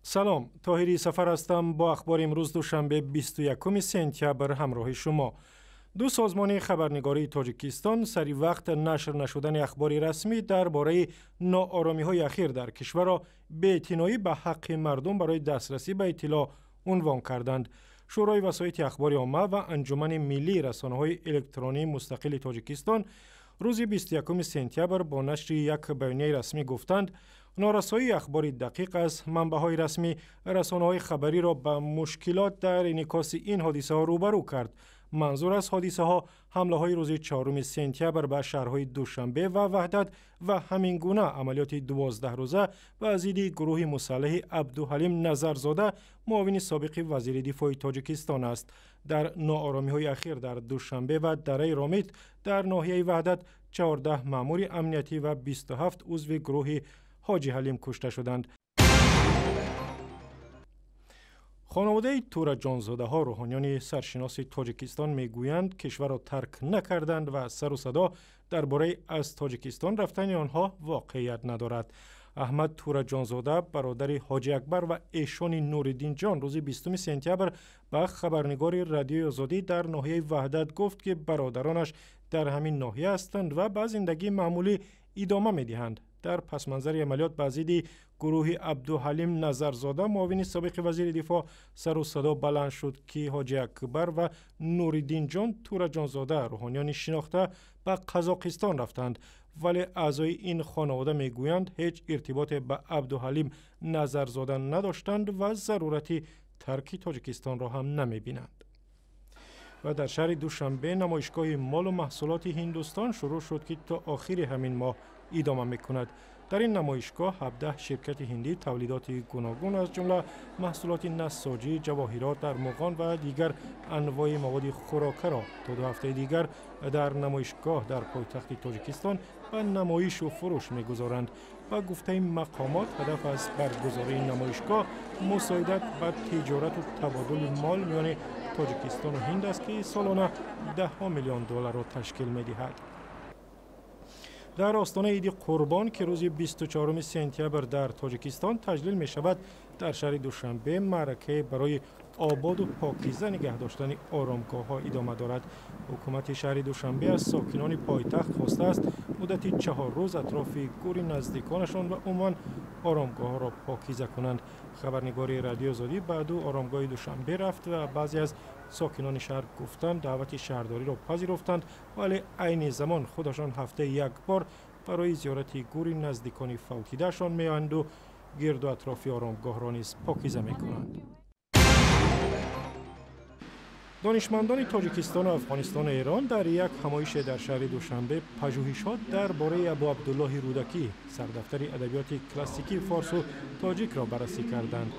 سلام، طاهری سفر هستم. با اخبار امروز دوشنبه 21 سپتامبر همراه شما. دو سازمان خبرنگاری تاجیکستان سری وقت نشر نشدن اخبار رسمی درباره ناآرامی‌های اخیر در کشور را بی‌اعتنایی به حق مردم برای دسترسی به اطلاع عنوان کردند. شورای وسایط اخبار عامه و انجمن ملی رسانه‌های الکترونی مستقل تاجیکستان روز 21 سپتامبر با نشر یک بیانیه رسمی گفتند نارسایی اخبار دقیق از منبع‌های رسمی رسانه‌های خبری را به مشکلات در انعکاس این حادثه ها روبرو کرد. منظور از حادثه ها حمله های روز 4 سپتامبر به شهرهای دوشنبه و وحدت و همین گونه عملیات 12 روزه و ضد گروه مسلح عبدالحلیم نظرزاده معاون سابق وزیر دفاع تاجیکستان است. در ناآرامی‌های اخیر در دوشنبه و دره رامیت در ناحیه وحدت 14 مأمور امنیتی و 27 عضو گروه حاجی حلیم کشته شدند. خانواده تورا جانزاده ها روحانیان سرشناس تاجیکستان میگویند کشور را ترک نکردند و سر و صدا درباره از تاجیکستان رفتن آنها واقعیت ندارد. احمد تورا جانزاده برادر حاجی اکبر و ایشان نوردین جان روز 20 سپتامبر به خبرنگار رادیوی آزادی در ناحیه وحدت گفت که برادرانش در همین ناحیه هستند و به زندگی معمولی ادامه می‌دهند. در پس منظر عملیات به ضد گروه عبدالحلیم نظرزاده معاون سابق وزیر دفاع سر و صدا بلند شد که حاجی اکبر و نوردین جان تورا جانزاده روحانیان شناخته به قزاقستان رفتند، ولی اعضای این خانواده میگویند هیچ ارتباط به عبدالحلیم نظرزاده نداشتند و ضرورتی ترک تاجیکستان را هم نمیبینند. و در شهر دوشنبه نمایشگاه مال و محصولات هندوستان شروع شد که تا آخر همین ماه ادامه میکند. در این نمایشگاه 17 شرکت هندی تولیدات گوناگون از جمله محصولات نساجی، جواهرات، ارمغان و دیگر انواع مواد خوراکه را تا 2 هفته دیگر در نمایشگاه در پایتخت تاجیکستان به نمایش و فروش میگذارند. با گفته مقامات هدف از برگزاری نمایشگاه مساعدت به تجارت و تبادل مال میان تاجیکستان و هند است که سالانه 10 میلیون دلار را تشکیل می‌دهد. در آستانه عید قربان که روز 24 سپتامبر در تاجیکستان تجلیل می شود، در شهر دوشنبه معرکه برای آباد و پاکیزه نگه داشتن آرامگاه ها ادامه دارد. حکومت شهر دوشنبه از ساکنان پایتخت خواسته است مدتی 4 روز اطراف گور نزدیکانشان و عموما آرامگاه ها را پاکیزه کنند. خبرنگار رادیو آزادی به 2 آرامگاه دوشنبه رفت و بعضی از ساکنان شهر گفتند دعوت شهرداری را پذیرفتند، ولی عین زمان خودشان هفته یک بار برای زیارت گور نزدیکان فوتیدهشان میآیند و گرد و اطراف آرامگاه را نیز پاکیزه میکنند. دانشمندان تاجیکستان و افغانستان و ایران در یک همایش در شهر دوشنبه پژوهشات درباره ابو عبدالله رودکی سردفتر ادبیات کلاسیکی فارس و تاجیک را بررسی کردند.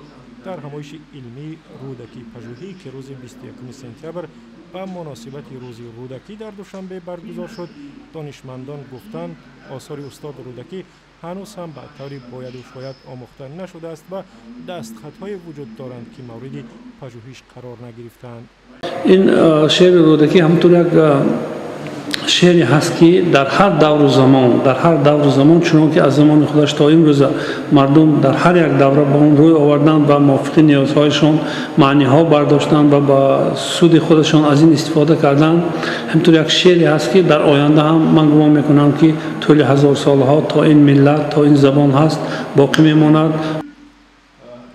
در همایش علمی رودکی پژوهی که روز 21 سپتامبر به مناسبت روز رودکی در دوشنبه برگزار شد، دانشمندان گفتند آثار استاد رودکی هنوز هم به طوری باید و شاید آموخته نشده است و دستخطهای وجود دارند که مورد پژوهش قرار نگرفتند. این شعر رودکی همونطور یک شعری هست که در هر دور زمان چون که از زمان خودش تا امروز مردم در هر یک دوره با اون روی آوردن و موافق نیازهایشان معنی ها برداشتن و با سود خودشان از این استفاده کردن. همونطور یک شعری هست که در آینده هم من گمان میکنم که طول 1000 سالها تا این ملت تا این زبان هست باقی میماند.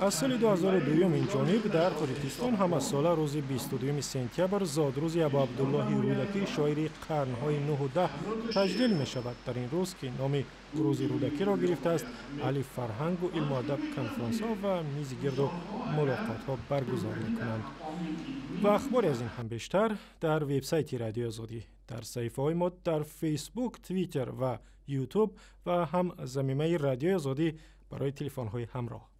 از سال 2002 این جانب در تاجیکستان هم از سال روز 22 سپتامبر زادروز ابو عبدالله رودکی شاعر قرنهای 9 و 10 تجلیل می شود. در این روز که نام روز رودکی را گرفته است، اهل فرهنگ و علم و ادب کنفرانس ها و میز گرد و ملاقات ها برگزار می کنند. و اخباری از این هم بیشتر در وبسایت رادیو آزادی، در صفحه های ما در فیسبوک، توییتر و یوتیوب و هم زمینه رادیو آزادی برای تلفن های همراه.